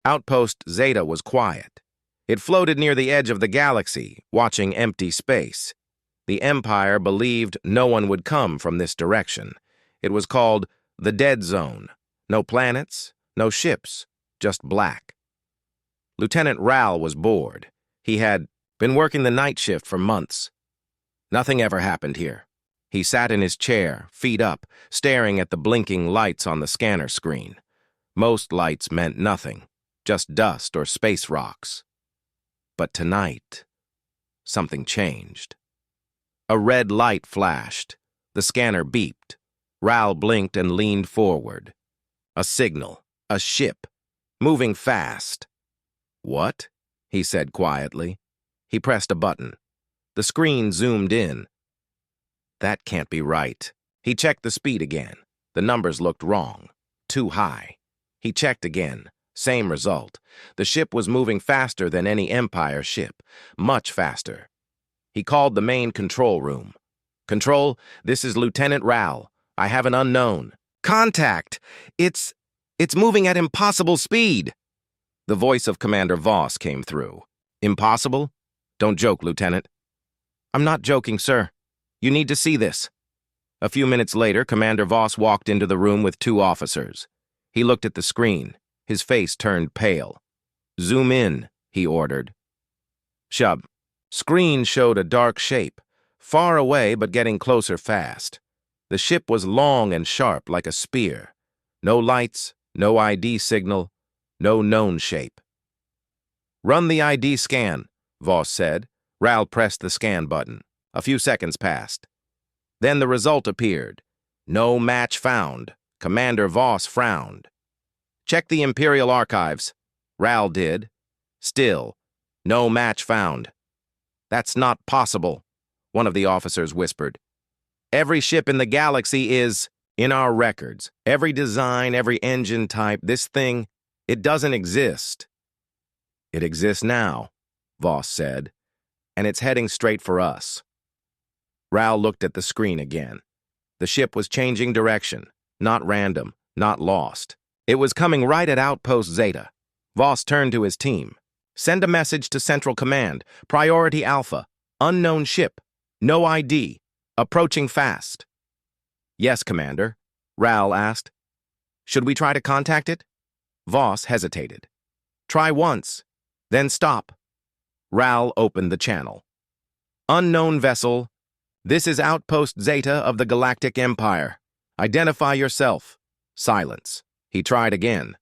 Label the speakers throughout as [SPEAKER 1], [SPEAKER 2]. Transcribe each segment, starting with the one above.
[SPEAKER 1] Outpost Zeta was quiet. It floated near the edge of the galaxy, watching empty space. The Empire believed no one would come from this direction. It was called the Dead Zone. No planets, no ships, just black. Lieutenant Ral was bored. He had been working the night shift for months. Nothing ever happened here. He sat in his chair, feet up, staring at the blinking lights on the scanner screen. Most lights meant nothing, just dust or space rocks. But tonight, something changed. A red light flashed. The scanner beeped. Ral blinked and leaned forward. A signal. A ship. Moving fast. "What?" he said quietly. He pressed a button. The screen zoomed in. That can't be right. He checked the speed again. The numbers looked wrong. Too high. He checked again. Same result. The ship was moving faster than any Empire ship. Much faster. He called the main control room. "Control, this is Lieutenant Ral. I have an unknown." "Contact! It's moving at impossible speed." The voice of Commander Voss came through. "Impossible? Don't joke, Lieutenant." "I'm not joking, sir. You need to see this." A few minutes later, Commander Voss walked into the room with two officers. He looked at the screen. His face turned pale. "Zoom in," he ordered. Shub. Screen showed a dark shape, far away but getting closer fast. The ship was long and sharp like a spear. No lights, no ID signal, no known shape. "Run the ID scan," Voss said. Ral pressed the scan button. A few seconds passed. Then the result appeared. "No match found." Commander Voss frowned. "Check the Imperial Archives." Ral did. Still, no match found. "That's not possible," one of the officers whispered. "Every ship in the galaxy is in our records. Every design, every engine type, this thing, it doesn't exist." "It exists now," Voss said, "and it's heading straight for us." Ral looked at the screen again. The ship was changing direction, not random, not lost. It was coming right at Outpost Zeta. Voss turned to his team. "Send a message to Central Command. Priority Alpha. Unknown ship. No ID. Approaching fast." "Yes, Commander," Ral asked. "Should we try to contact it?" Voss hesitated. "Try once, then stop." Ral opened the channel. "Unknown vessel. This is Outpost Zeta of the Galactic Empire. Identify yourself." Silence. He tried again.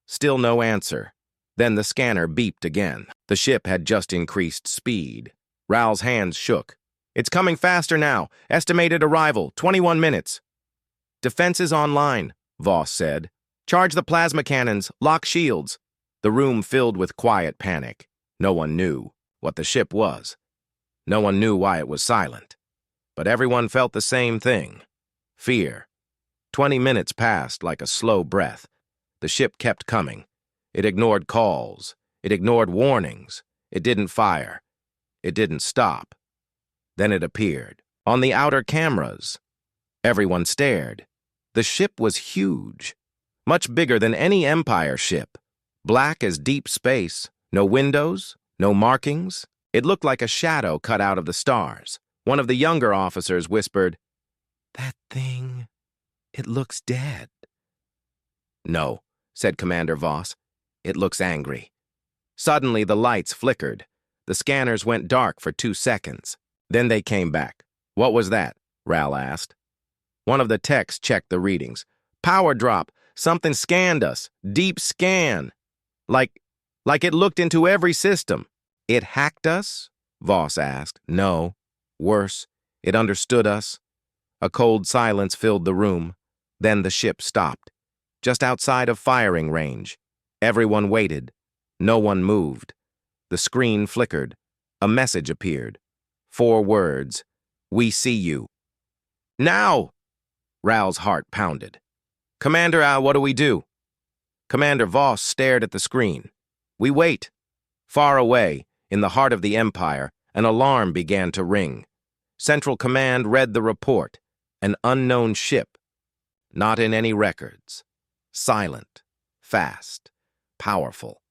[SPEAKER 1] Still no answer. Then the scanner beeped again. The ship had just increased speed. Ral's hands shook. "It's coming faster now. Estimated arrival, 21 minutes. "Defenses online," Voss said. "Charge the plasma cannons. Lock shields." The room filled with quiet panic. No one knew what the ship was. No one knew why it was silent. But everyone felt the same thing. Fear. 20 minutes passed like a slow breath. The ship kept coming. It ignored calls. It ignored warnings. It didn't fire. It didn't stop. Then it appeared. On the outer cameras. Everyone stared. The ship was huge. Much bigger than any Empire ship. Black as deep space. No windows. No markings. It looked like a shadow cut out of the stars. One of the younger officers whispered, "That thing, it looks dead." "No," said Commander Voss. "It looks angry." Suddenly, the lights flickered. The scanners went dark for 2 seconds. Then they came back. "What was that?" Ral asked. One of the techs checked the readings. "Power drop. Something scanned us. Deep scan. Like it looked into every system." "It hacked us?" Voss asked. "No. Worse, it understood us." A cold silence filled the room. Then the ship stopped. Just outside of firing range. Everyone waited. No one moved. The screen flickered. A message appeared. 4 words. "We see you." "Now!" Ral's heart pounded. "Commander, what do we do?" Commander Voss stared at the screen. "We wait." Far away, in the heart of the Empire, an alarm began to ring. Central Command read the report. An unknown ship. Not in any records. Silent. Fast. Powerful.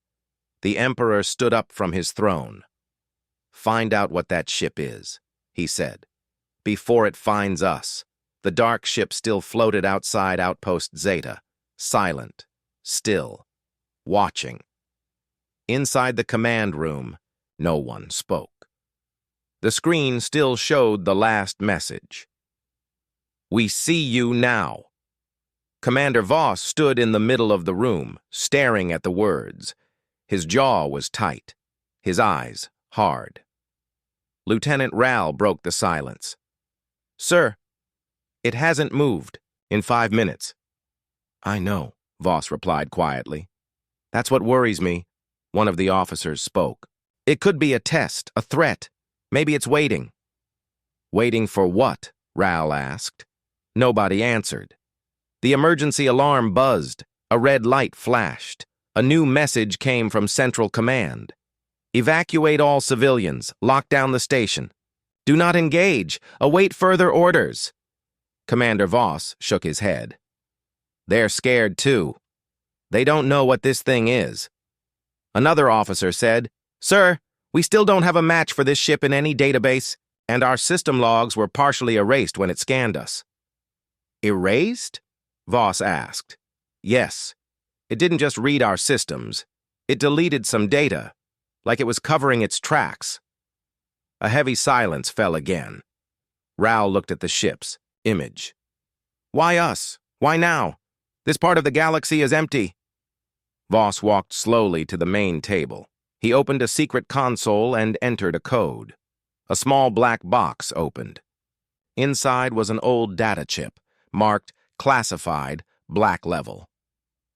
[SPEAKER 1] The Emperor stood up from his throne. "Find out what that ship is," he said, "before it finds us." The dark ship still floated outside Outpost Zeta, silent, still, watching. Inside the command room, no one spoke. The screen still showed the last message. "We see you now." Commander Voss stood in the middle of the room, staring at the words. His jaw was tight, his eyes hard. Lieutenant Ral broke the silence. "Sir, it hasn't moved in 5 minutes." "I know," Voss replied quietly. "That's what worries me." One of the officers spoke. "It could be a test, a threat. Maybe it's waiting." "Waiting for what?" Ral asked. Nobody answered. The emergency alarm buzzed. A red light flashed. A new message came from Central Command. "Evacuate all civilians. Lock down the station. Do not engage. Await further orders." Commander Voss shook his head. "They're scared too. They don't know what this thing is." Another officer said, "Sir, we still don't have a match for this ship in any database, and our system logs were partially erased when it scanned us." "Erased?" Voss asked. "Yes. It didn't just read our systems. It deleted some data, like it was covering its tracks." A heavy silence fell again. Ral looked at the ship's image. "Why us? Why now? This part of the galaxy is empty." Voss walked slowly to the main table. He opened a secret console and entered a code. A small black box opened. Inside was an old data chip, marked Classified, Black Level.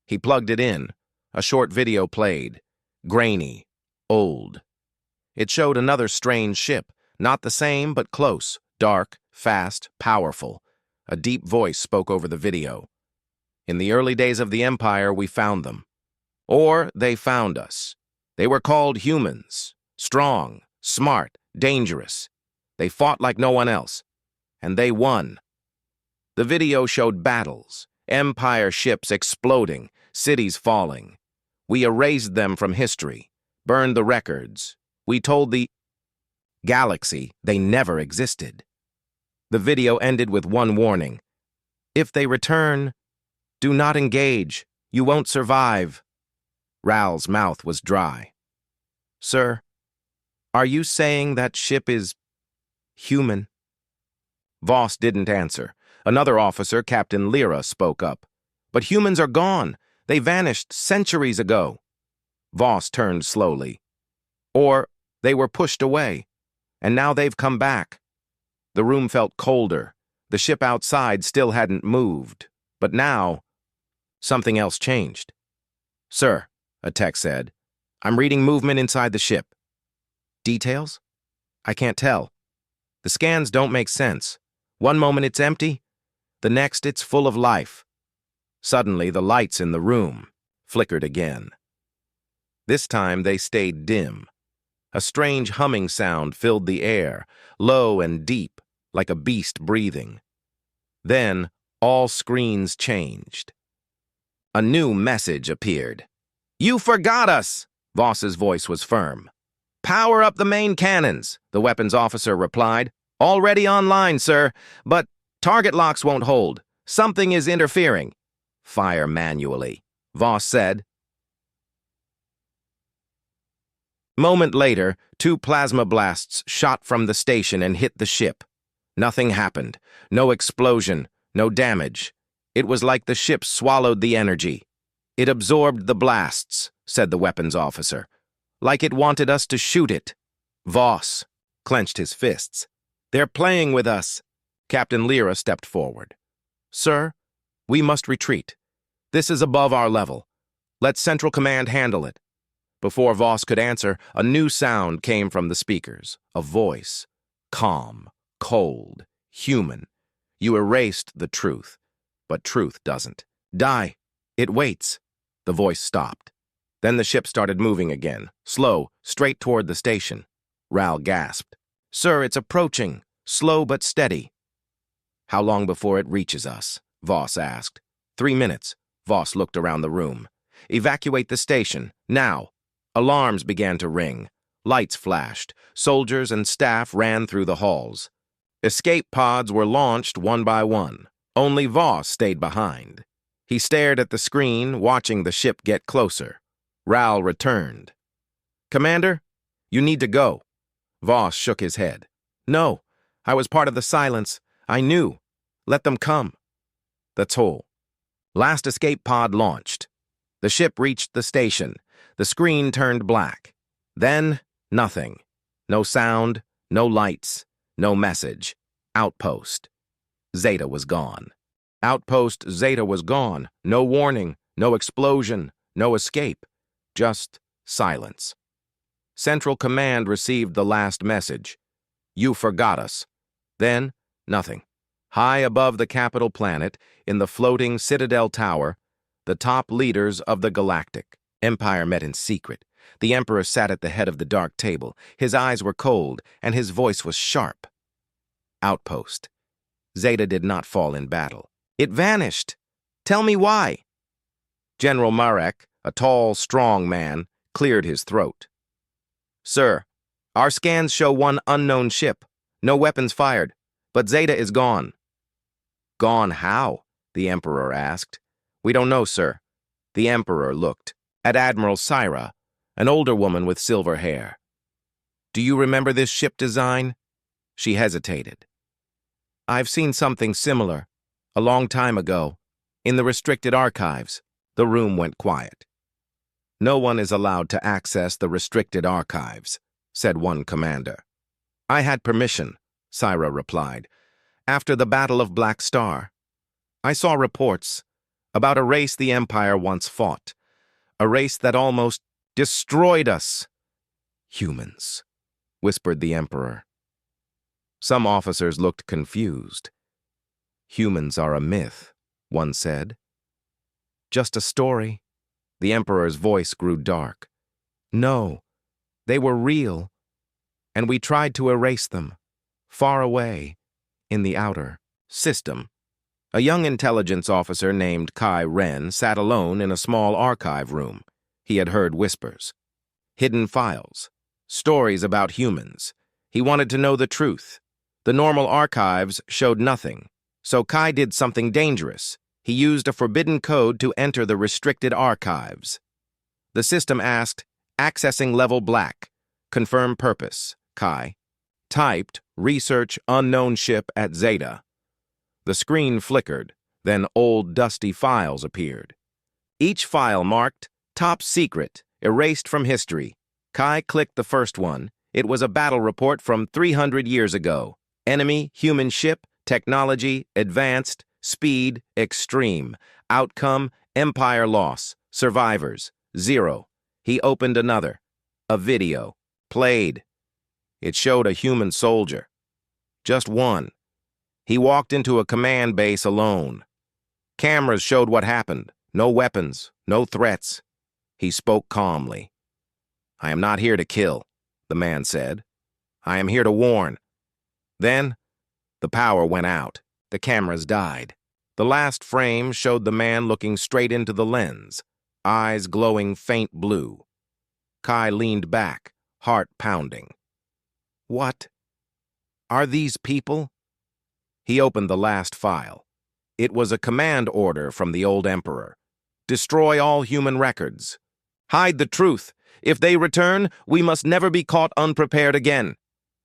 [SPEAKER 1] He plugged it in. A short video played. Grainy. Old. It showed another strange ship, not the same but close, dark, fast, powerful. A deep voice spoke over the video. "In the early days of the Empire, we found them. Or they found us. They were called humans. Strong, smart, dangerous. They fought like no one else. And they won." The video showed battles, Empire ships exploding, cities falling. "We erased them from history, burned the records. We told the galaxy they never existed." The video ended with one warning. "If they return, do not engage. You won't survive." Ral's mouth was dry. "Sir, are you saying that ship is human?" Voss didn't answer. Another officer, Captain Lyra, spoke up. "But humans are gone. They vanished centuries ago." Voss turned slowly. "Or they were pushed away, and now they've come back." The room felt colder. The ship outside still hadn't moved. But now, something else changed. "Sir," a tech said, "I'm reading movement inside the ship." "Details?" "I can't tell. The scans don't make sense. One moment it's empty, the next it's full of life." Suddenly, the lights in the room flickered again. This time they stayed dim. A strange humming sound filled the air, low and deep, like a beast breathing. Then, all screens changed. A new message appeared. "You forgot us!" Voss's voice was firm. "Power up the main cannons," the weapons officer replied. "Already online, sir, but target locks won't hold. Something is interfering." "Fire manually," Voss said. Moment later, 2 plasma blasts shot from the station and hit the ship. Nothing happened. No explosion, no damage. It was like the ship swallowed the energy. "It absorbed the blasts," said the weapons officer. "Like it wanted us to shoot it." Voss clenched his fists. "They're playing with us." Captain Lyra stepped forward. "Sir, we must retreat. This is above our level. Let Central Command handle it." Before Voss could answer, a new sound came from the speakers. A voice. Calm, cold, human. "You erased the truth, but truth doesn't. Die. It waits." The voice stopped. Then the ship started moving again, slow, straight toward the station. Ral gasped. "Sir, it's approaching, slow but steady." "How long before it reaches us?" Voss asked. 3 minutes. Voss looked around the room. "Evacuate the station, now." Alarms began to ring. Lights flashed. Soldiers and staff ran through the halls. Escape pods were launched one by one. Only Voss stayed behind. He stared at the screen, watching the ship get closer. Ral returned. "Commander, you need to go." Voss shook his head. "No, I was part of the silence. I knew. Let them come." That's all. Last escape pod launched. The ship reached the station. The screen turned black. Then, nothing. No sound, no lights, no message. Outpost. Zeta was gone. Outpost Zeta was gone. No warning, no explosion, no escape. Just silence. Central Command received the last message. "You forgot us." Then, nothing. High above the capital planet, in the floating Citadel Tower, the top leaders of the Galactic Empire met in secret. The Emperor sat at the head of the dark table. His eyes were cold, and his voice was sharp. Outpost. Zeta did not fall in battle. It vanished. Tell me why. General Marek, a tall, strong man, cleared his throat. "Sir, our scans show one unknown ship. No weapons fired, but Zeta is gone." "Gone how?" the Emperor asked. "We don't know, sir." The Emperor looked at Admiral Syra, an older woman with silver hair. "Do you remember this ship design?" She hesitated. "I've seen something similar, a long time ago, in the restricted archives." The room went quiet. "No one is allowed to access the restricted archives," said one commander. "I had permission," Syra replied, "after the Battle of Black Star. I saw reports about a race the Empire once fought, a race that almost destroyed us." "Humans," whispered the Emperor. Some officers looked confused. "Humans are a myth," one said. "Just a story." The Emperor's voice grew dark. "No, they were real, and we tried to erase them, far away, in the outer system." A young intelligence officer named Kai Ren sat alone in a small archive room. He had heard whispers. Hidden files. Stories about humans. He wanted to know the truth. The normal archives showed nothing. So Kai did something dangerous. He used a forbidden code to enter the restricted archives. The system asked, "Accessing level black. Confirm purpose." Kai typed, "Research unknown ship at Zeta." The screen flickered, then old dusty files appeared. Each file marked, "Top Secret, erased from history." Kai clicked the first one. It was a battle report from 300 years ago. Enemy, human ship, technology, advanced, speed, extreme. Outcome, Empire loss. Survivors, 0. He opened another. A video. Played. It showed a human soldier. Just one. He walked into a command base alone. Cameras showed what happened. No weapons, no threats. He spoke calmly. "I am not here to kill," the man said. "I am here to warn." Then, the power went out. The cameras died. The last frame showed the man looking straight into the lens, eyes glowing faint blue. Kai leaned back, heart pounding. "What? Are these people?" He opened the last file. It was a command order from the old Emperor. "Destroy all human records. Hide the truth. If they return, we must never be caught unprepared again."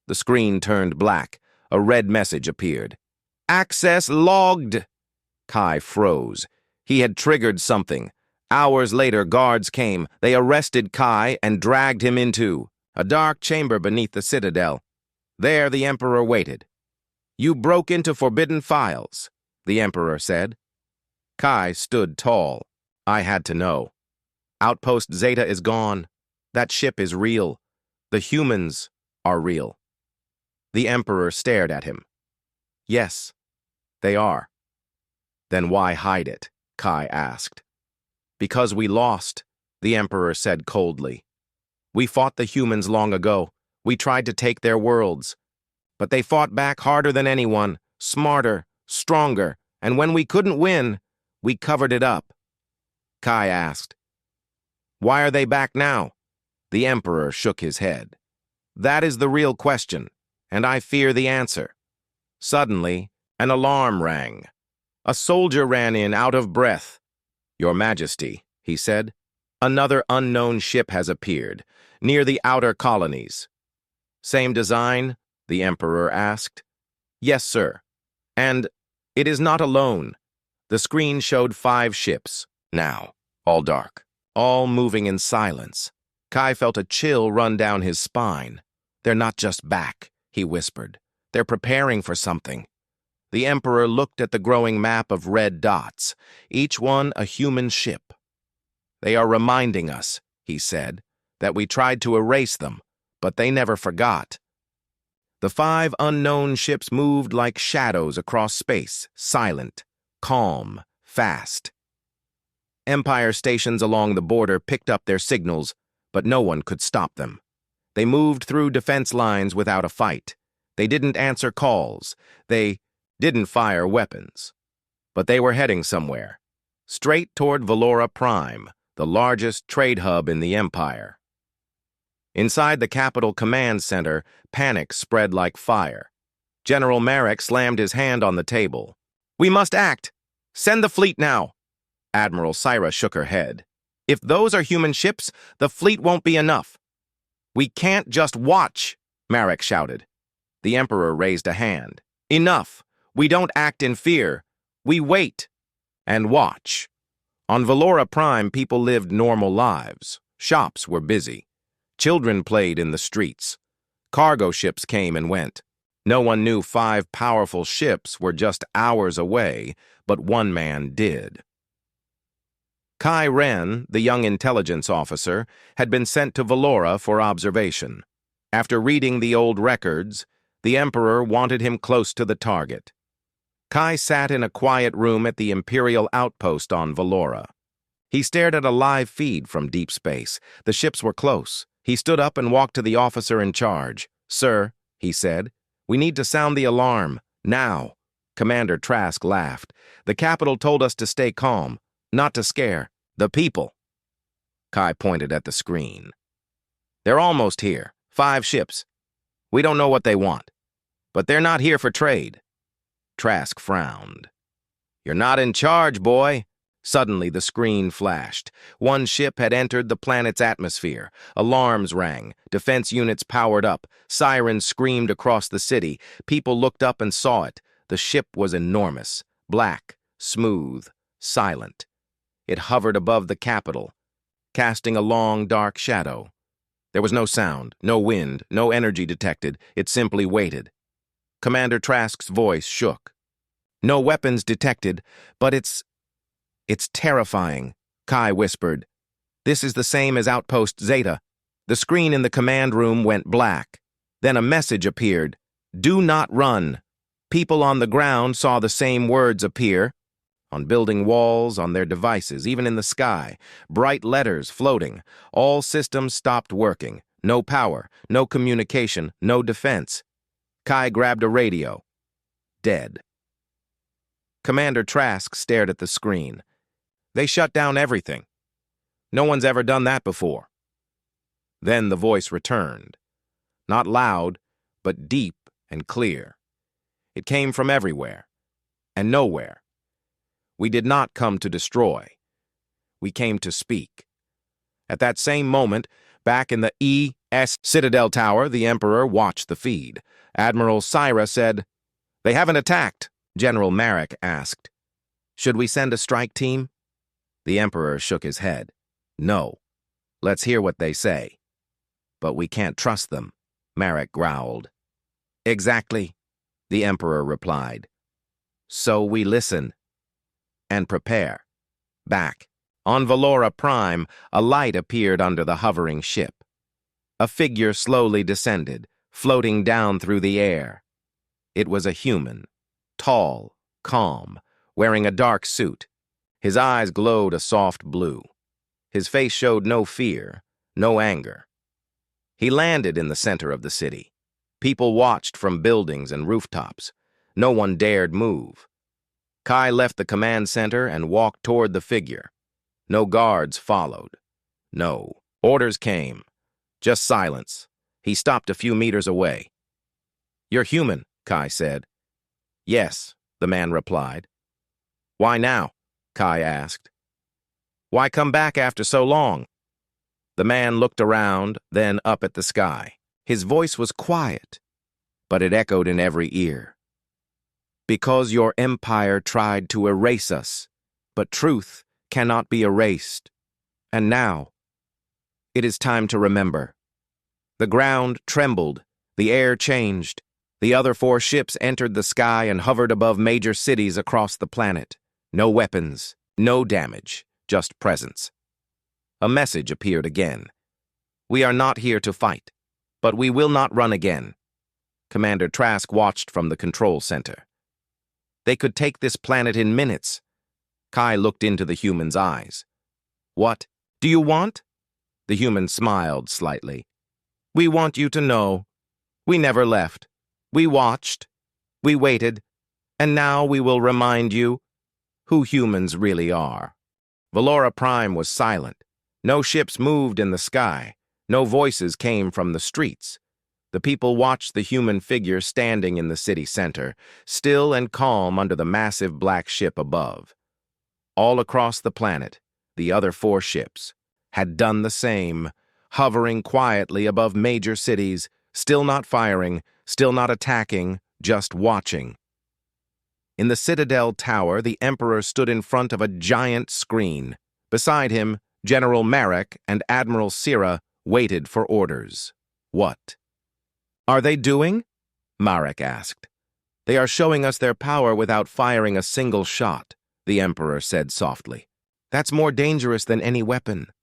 [SPEAKER 1] The screen turned black. A red message appeared. "Access logged." Kai froze. He had triggered something. Hours later, guards came. They arrested Kai and dragged him into a dark chamber beneath the Citadel. There the Emperor waited. "You broke into forbidden files," the Emperor said. Kai stood tall. "I had to know. Outpost Zeta is gone. That ship is real. The humans are real." The Emperor stared at him. "Yes, they are." "Then why hide it?" Kai asked. "Because we lost," the Emperor said coldly. "We fought the humans long ago. We tried to take their worlds. But they fought back harder than anyone, smarter, stronger, and when we couldn't win, we covered it up." Kai asked, "Why are they back now?" The Emperor shook his head. That is the real question, and I fear the answer. Suddenly, an alarm rang. A soldier ran in, out of breath. Your Majesty, he said, another unknown ship has appeared, near the outer colonies. Same design? The Emperor asked. Yes, sir. And it is not alone. The screen showed 5 ships. Now, all dark, all moving in silence. Kai felt a chill run down his spine. They're not just back, he whispered. They're preparing for something. The Emperor looked at the growing map of red dots, each one a human ship. They are reminding us, he said, that we tried to erase them, but they never forgot. The 5 unknown ships moved like shadows across space, silent, calm, fast. Empire stations along the border picked up their signals, but no one could stop them. They moved through defense lines without a fight. They didn't answer calls. They didn't fire weapons. But they were heading somewhere, straight toward Valora Prime, the largest trade hub in the Empire. Inside the Capital Command Center, panic spread like fire. General Marek slammed his hand on the table. We must act! Send the fleet now! Admiral Syra shook her head. If those are human ships, the fleet won't be enough. We can't just watch, Marek shouted. The Emperor raised a hand. Enough! We don't act in fear. We wait and watch. On Valora Prime, people lived normal lives. Shops were busy. Children played in the streets. Cargo ships came and went. No one knew 5 powerful ships were just hours away, but one man did. Kai Ren, the young intelligence officer, had been sent to Valora for observation. After reading the old records, the Emperor wanted him close to the target. Kai sat in a quiet room at the Imperial outpost on Valora. He stared at a live feed from deep space. The ships were close. He stood up and walked to the officer in charge. Sir, he said, we need to sound the alarm, now. Commander Trask laughed. The capital told us to stay calm, not to scare the people. Kai pointed at the screen. They're almost here, 5 ships. We don't know what they want, but they're not here for trade. Trask frowned. You're not in charge, boy. Suddenly, the screen flashed. One ship had entered the planet's atmosphere. Alarms rang. Defense units powered up. Sirens screamed across the city. People looked up and saw it. The ship was enormous, black, smooth, silent. It hovered above the capital, casting a long, dark shadow. There was no sound, no wind, no energy detected. It simply waited. Commander Trask's voice shook. No weapons detected, but it's terrifying, Kai whispered. This is the same as Outpost Zeta. The screen in the command room went black. Then a message appeared. Do not run. People on the ground saw the same words appear. On building walls, on their devices, even in the sky. Bright letters floating. All systems stopped working. No power, no communication, no defense. Kai grabbed a radio. Dead. Commander Trask stared at the screen. They shut down everything. No one's ever done that before. Then the voice returned. Not loud, but deep and clear. It came from everywhere and nowhere. We did not come to destroy. We came to speak. At that same moment, back in the ES Citadel Tower, the Emperor watched the feed. Admiral Syra said, They haven't attacked, General Marek asked. Should we send a strike team? The Emperor shook his head. No. Let's hear what they say. But we can't trust them, Marek growled. Exactly, the Emperor replied. So we listen and prepare. Back, on Valora Prime, a light appeared under the hovering ship. A figure slowly descended, floating down through the air. It was a human, tall, calm, wearing a dark suit. His eyes glowed a soft blue. His face showed no fear, no anger. He landed in the center of the city. People watched from buildings and rooftops. No one dared move. Kai left the command center and walked toward the figure. No guards followed. No. Orders came. Just silence. He stopped a few meters away. "You're human," Kai said. "Yes," the man replied. "Why now?" Kai asked. "Why come back after so long?" The man looked around, then up at the sky. His voice was quiet, but it echoed in every ear. "Because your empire tried to erase us, but truth cannot be erased. And now, it is time to remember." The ground trembled, the air changed. The other 4 ships entered the sky and hovered above major cities across the planet. No weapons, no damage, just presence. A message appeared again. "We are not here to fight, but we will not run again." Commander Trask watched from the control center. "They could take this planet in minutes." Kai looked into the human's eyes. "What do you want?" The human smiled slightly. "We want you to know. We never left. We watched. We waited. And now we will remind you who humans really are." Valora Prime was silent. No ships moved in the sky. No voices came from the streets. The people watched the human figure standing in the city center, still and calm under the massive black ship above. All across the planet, the other 4 ships had done the same, hovering quietly above major cities, still not firing, still not attacking, just watching. In the Citadel Tower, the Emperor stood in front of a giant screen. Beside him, General Marek and Admiral Sira waited for orders. "What are they doing?" Marek asked. "They are showing us their power without firing a single shot," the Emperor said softly. "That's more dangerous than any weapon."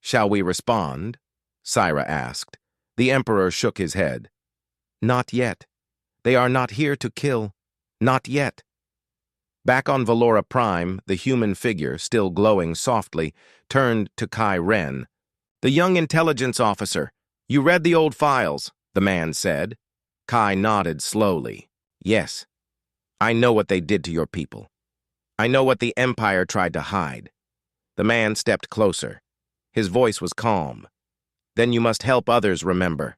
[SPEAKER 1] "Shall we respond?" Sira asked. The Emperor shook his head. "Not yet. They are not here to kill. Not yet." Back on Valora Prime, the human figure, still glowing softly, turned to Kai Ren. "The young intelligence officer. You read the old files," the man said. Kai nodded slowly. "Yes. I know what they did to your people. I know what the Empire tried to hide." The man stepped closer. His voice was calm. "Then you must help others remember."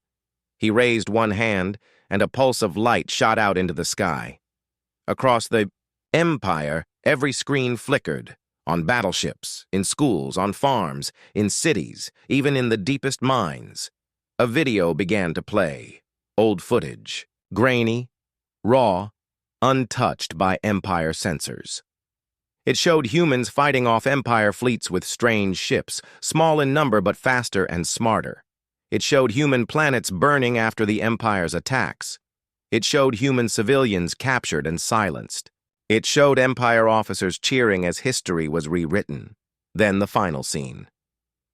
[SPEAKER 1] He raised one hand, and a pulse of light shot out into the sky. Across the Empire, every screen flickered. On battleships, in schools, on farms, in cities, even in the deepest mines. A video began to play. Old footage. Grainy, raw, untouched by Empire sensors. It showed humans fighting off Empire fleets with strange ships, small in number but faster and smarter. It showed human planets burning after the Empire's attacks. It showed human civilians captured and silenced. It showed Empire officers cheering as history was rewritten. Then the final scene.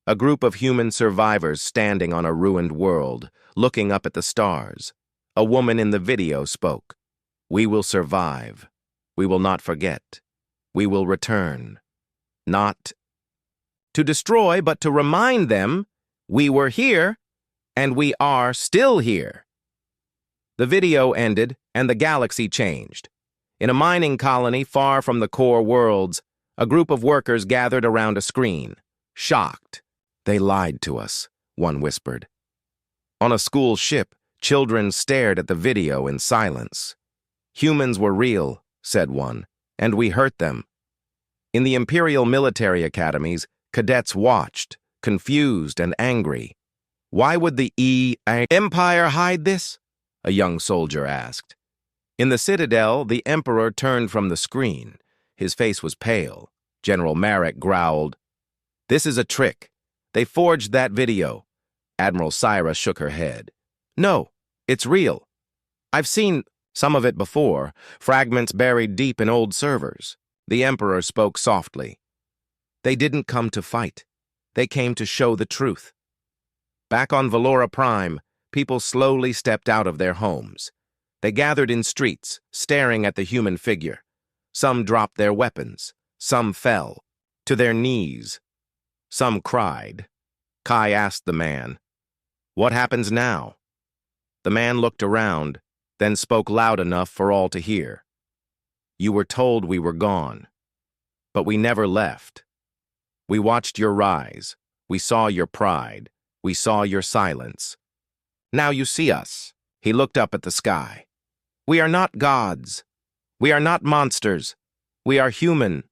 [SPEAKER 1] A group of human survivors standing on a ruined world, looking up at the stars. A woman in the video spoke. "We will survive. We will not forget. We will return. Not to destroy, but to remind them we were here, and we are still here." The video ended, and the galaxy changed. In a mining colony far from the core worlds, a group of workers gathered around a screen, shocked. "They lied to us," one whispered. On a school ship, children stared at the video in silence. "Humans were real," said one, "and we hurt them." In the Imperial military academies, cadets watched, confused and angry. "Why would the Empire hide this?" a young soldier asked. In the Citadel, the Emperor turned from the screen. His face was pale. General Marek growled, "This is a trick. They forged that video." Admiral Sira shook her head. "No, it's real. I've seen some of it before, fragments buried deep in old servers." The Emperor spoke softly. "They didn't come to fight. They came to show the truth." Back on Valora Prime, people slowly stepped out of their homes. They gathered in streets, staring at the human figure. Some dropped their weapons. Some fell to their knees. Some cried. Kai asked the man, "What happens now?" The man looked around, then spoke loud enough for all to hear. "You were told we were gone, but we never left. We watched your rise. We saw your pride. We saw your silence. Now you see us. He looked up at the sky. We are not gods. We are not monsters. We are human.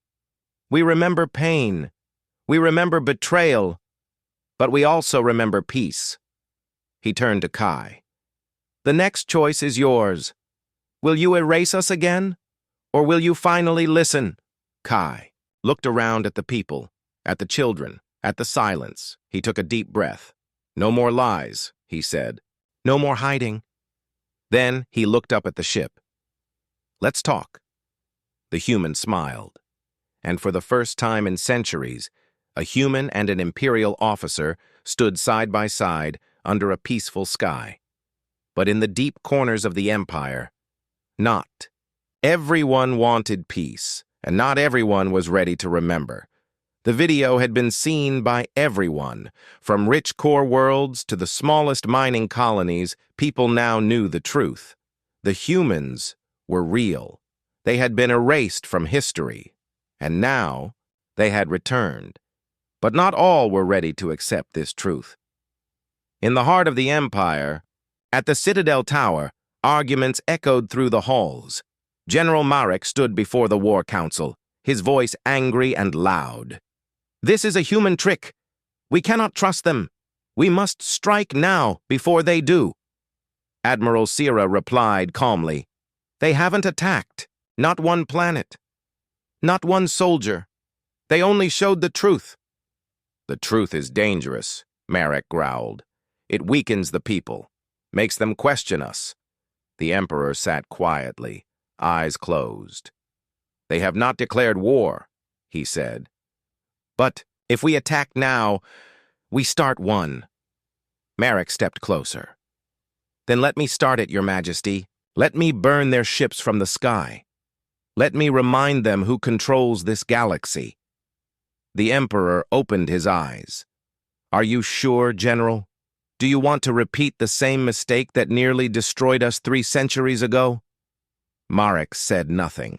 [SPEAKER 1] We remember pain. We remember betrayal. But we also remember peace. He turned to Kai. The next choice is yours. Will you erase us again? Or will you finally listen? Kai looked around at the people, at the children, at the silence. He took a deep breath. No more lies, he said. No more hiding. Then he looked up at the ship. Let's talk. The human smiled. And for the first time in centuries, a human and an Imperial officer stood side by side under a peaceful sky. But in the deep corners of the Empire, not. Everyone wanted peace, and not everyone was ready to remember. The video had been seen by everyone. From rich core worlds to the smallest mining colonies, people now knew the truth. The humans were real. They had been erased from history, and now they had returned. But not all were ready to accept this truth. In the heart of the Empire, at the Citadel Tower, arguments echoed through the halls. General Marek stood before the War Council, his voice angry and loud. This is a human trick. We cannot trust them. We must strike now before they do. Admiral Sira replied calmly, They haven't attacked. Not one planet. Not one soldier. They only showed the truth. The truth is dangerous, Marek growled. It weakens the people, makes them question us. The Emperor sat quietly, eyes closed. They have not declared war, he said. But if we attack now, we start one. Marek stepped closer. Then let me start it, Your Majesty. Let me burn their ships from the sky. Let me remind them who controls this galaxy. The Emperor opened his eyes. Are you sure, General? Do you want to repeat the same mistake that nearly destroyed us 3 centuries ago? Marek said nothing.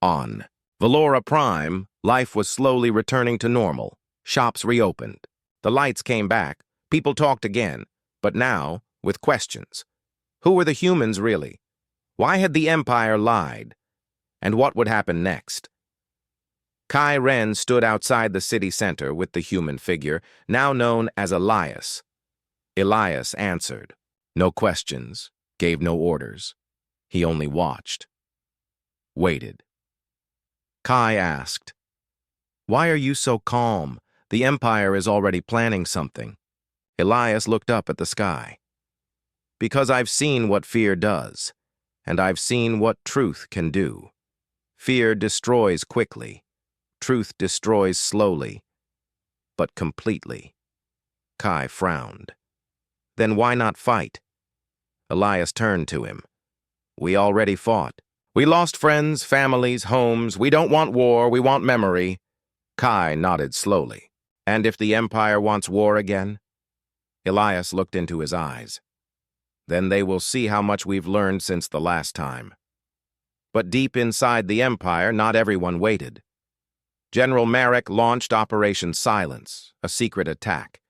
[SPEAKER 1] On Valora Prime, life was slowly returning to normal. Shops reopened. The lights came back. People talked again, but now with questions. Who were the humans really? Why had the Empire lied? And what would happen next? Kai Ren stood outside the city center with the human figure, now known as Elias. Elias answered. No questions, gave no orders. He only watched. Waited. Kai asked, Why are you so calm? The Empire is already planning something. Elias looked up at the sky. Because I've seen what fear does, and I've seen what truth can do. Fear destroys quickly. Truth destroys slowly, but completely. Kai frowned. Then why not fight? Elias turned to him. We already fought. We lost friends, families, homes. We don't want war, we want memory. Kai nodded slowly. And if the Empire wants war again? Elias looked into his eyes. Then they will see how much we've learned since the last time. But deep inside the Empire, not everyone waited. General Marek launched Operation Silence, a secret attack.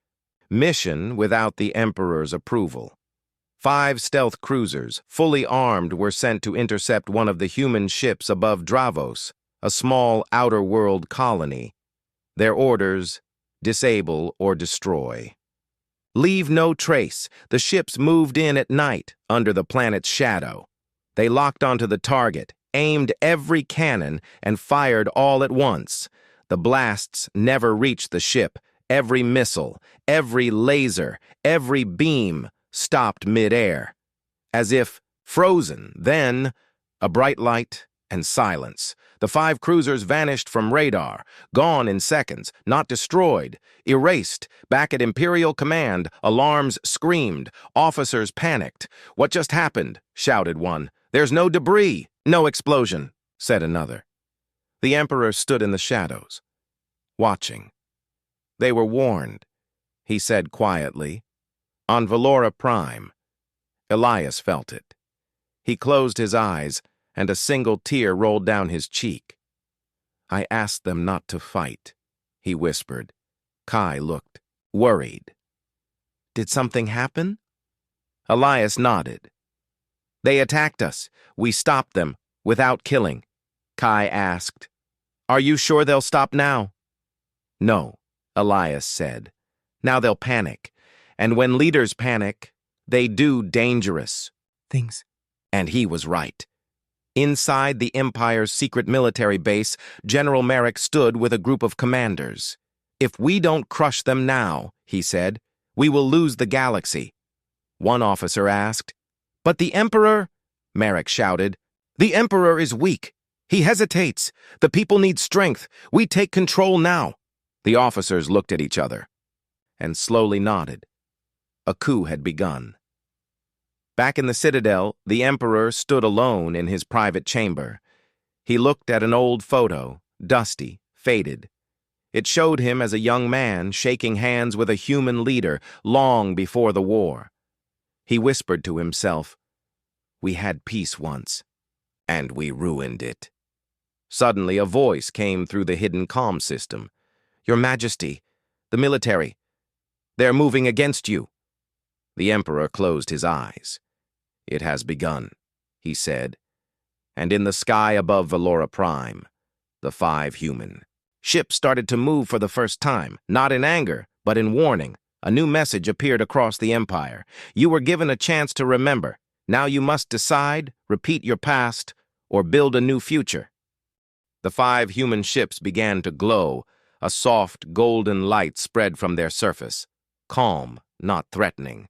[SPEAKER 1] Mission without the Emperor's approval. 5 stealth cruisers, fully armed, were sent to intercept one of the human ships above Dravos, a small outer world colony. Their orders, disable or destroy. Leave no trace. The ships moved in at night, under the planet's shadow. They locked onto the target, aimed every cannon, and fired all at once. The blasts never reached the ship. Every missile, every laser, every beam stopped mid-air. As if frozen, then a bright light and silence. The 5 cruisers vanished from radar, gone in seconds, not destroyed, erased. Back at Imperial Command, alarms screamed, officers panicked. What just happened? Shouted one. There's no debris, no explosion, said another. The Emperor stood in the shadows, watching. They were warned, he said quietly. On Valora Prime. Elias felt it. He closed his eyes, and a single tear rolled down his cheek. I asked them not to fight, he whispered. Kai looked, worried. Did something happen? Elias nodded. They attacked us. We stopped them, without killing. Kai asked. Are you sure they'll stop now? No, Elias said. Now they'll panic. And when leaders panic, they do dangerous things. And he was right. Inside the Empire's secret military base, General Merrick stood with a group of commanders. If we don't crush them now, he said, we will lose the galaxy. One officer asked. But the Emperor? Merrick shouted. The Emperor is weak. He hesitates. The people need strength. We take control now. The officers looked at each other and slowly nodded. A coup had begun. Back in the Citadel, the Emperor stood alone in his private chamber. He looked at an old photo, dusty, faded. It showed him as a young man shaking hands with a human leader long before the war. He whispered to himself, "We had peace once, and we ruined it." Suddenly, a voice came through the hidden comm system. "Your Majesty, the military, they're moving against you." The Emperor closed his eyes. "It has begun," he said. And in the sky above Valora Prime, the 5 human ships started to move for the first time, not in anger, but in warning. A new message appeared across the Empire. You were given a chance to remember. Now you must decide, repeat your past, or build a new future. The 5 human ships began to glow. A soft, golden light spread from their surface. Calm, not threatening.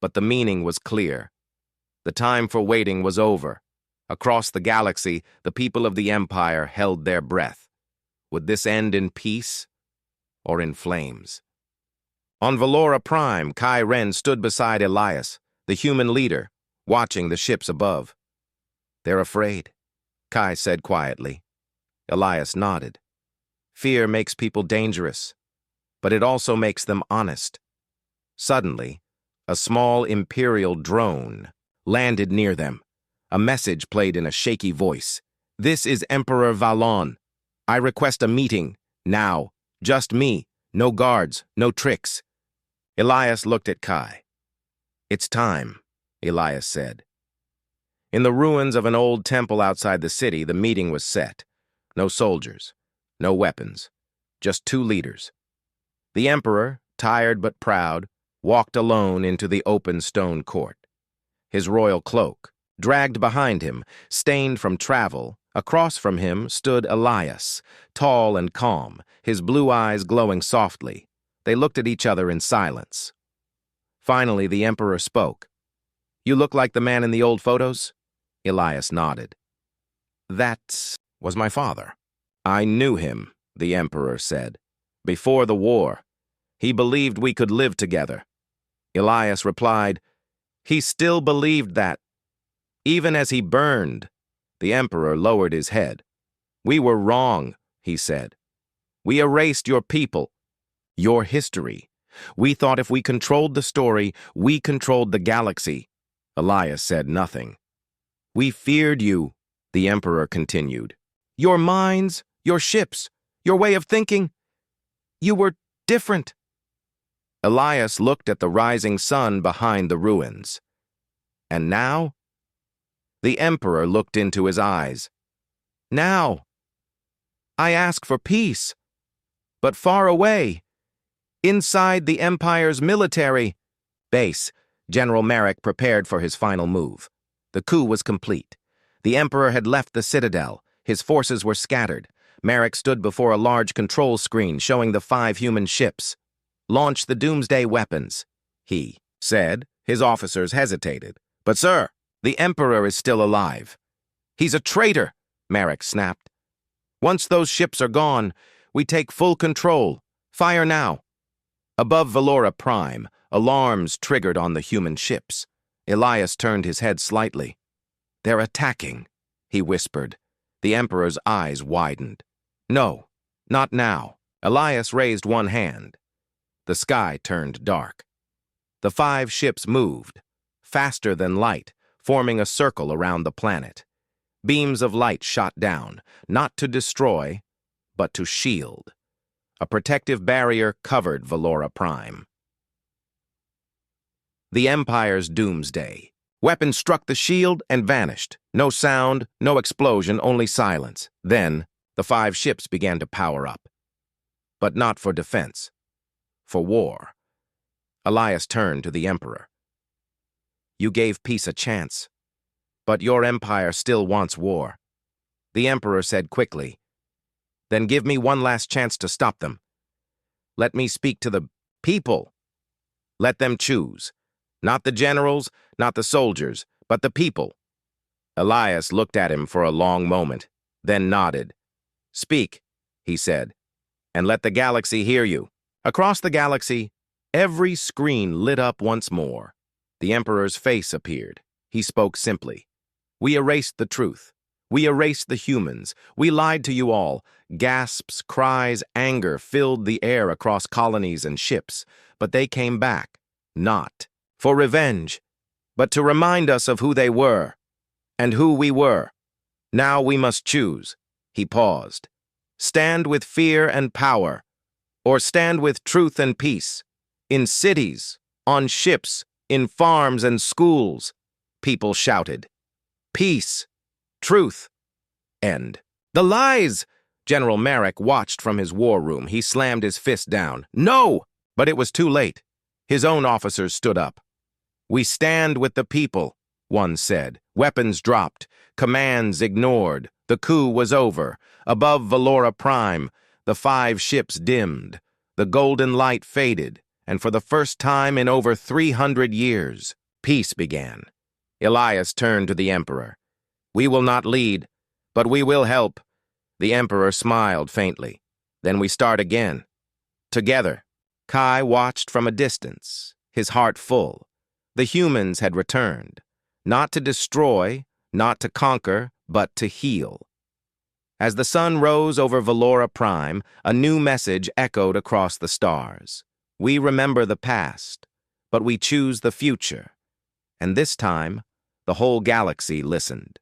[SPEAKER 1] But the meaning was clear. The time for waiting was over. Across the galaxy, the people of the Empire held their breath. Would this end in peace or in flames? On Valora Prime, Kai Ren stood beside Elias, the human leader, watching the ships above. "They're afraid," Kai said quietly. Elias nodded. "Fear makes people dangerous, but it also makes them honest." Suddenly, a small Imperial drone landed near them. A message played in a shaky voice. "This is Emperor Valon. I request a meeting, now. Just me. No guards, no tricks." Elias looked at Kai. "It's time," Elias said. In the ruins of an old temple outside the city, the meeting was set. No soldiers, no weapons, just 2 leaders. The Emperor, tired but proud, walked alone into the open stone court. His royal cloak, dragged behind him, stained from travel, across from him stood Elias, tall and calm, his blue eyes glowing softly. They looked at each other in silence. Finally, the Emperor spoke. "You look like the man in the old photos?" Elias nodded. "That was my father." "I knew him," the Emperor said. "Before the war. He believed we could live together." Elias replied, "He still believed that." Even as he burned, the Emperor lowered his head. "We were wrong," he said. "We erased your people, your history. We thought if we controlled the story, we controlled the galaxy." Elias said nothing. "We feared you," the Emperor continued. "Your minds, your ships, your way of thinking. You were different." Elias looked at the rising sun behind the ruins. "And now?" The Emperor looked into his eyes. "Now, I ask for peace, but far away, inside the Empire's military base." General Merrick prepared for his final move. The coup was complete. The Emperor had left the Citadel. His forces were scattered. Merrick stood before a large control screen showing the 5 human ships. "Launch the doomsday weapons," he said. His officers hesitated. "But sir, the Emperor is still alive." "He's a traitor," Merrick snapped. "Once those ships are gone, we take full control. Fire now." Above Valora Prime, alarms triggered on the human ships. Elias turned his head slightly. "They're attacking," he whispered. The Emperor's eyes widened. "No, not now." Elias raised one hand. The sky turned dark. The 5 ships moved, faster than light, forming a circle around the planet. Beams of light shot down, not to destroy, but to shield. A protective barrier covered Valora Prime. The Empire's doomsday. Weapons struck the shield and vanished. No sound, no explosion, only silence. Then, the 5 ships began to power up. But not for defense. For war. Elias turned to the Emperor. You gave peace a chance, but your empire still wants war. The Emperor said quickly, Then give me one last chance to stop them. Let me speak to the people. Let them choose. Not the generals, not the soldiers, but the people. Elias looked at him for a long moment, then nodded. Speak, he said, and let the galaxy hear you. Across the galaxy, every screen lit up once more. The Emperor's face appeared. He spoke simply. We erased the truth. We erased the humans. We lied to you all. Gasps, cries, anger filled the air across colonies and ships, but they came back, not for revenge, but to remind us of who they were, and who we were. Now we must choose. He paused. Stand with fear and power, or stand with truth and peace. In cities, on ships, in farms and schools, people shouted. Peace, truth, end. The lies! General Merrick watched from his war room. He slammed his fist down. No! But it was too late. His own officers stood up. We stand with the people, one said. Weapons dropped. Commands ignored. The coup was over. Above Valora Prime, the 5 ships dimmed. The golden light faded, and for the first time in over 300 years, peace began. Elias turned to the Emperor. We will not lead, but we will help. The Emperor smiled faintly. Then we start again. Together. Kai watched from a distance, his heart full. The humans had returned, not to destroy, not to conquer, but to heal. As the sun rose over Valora Prime, a new message echoed across the stars. We remember the past, but we choose the future. And this time, the whole galaxy listened.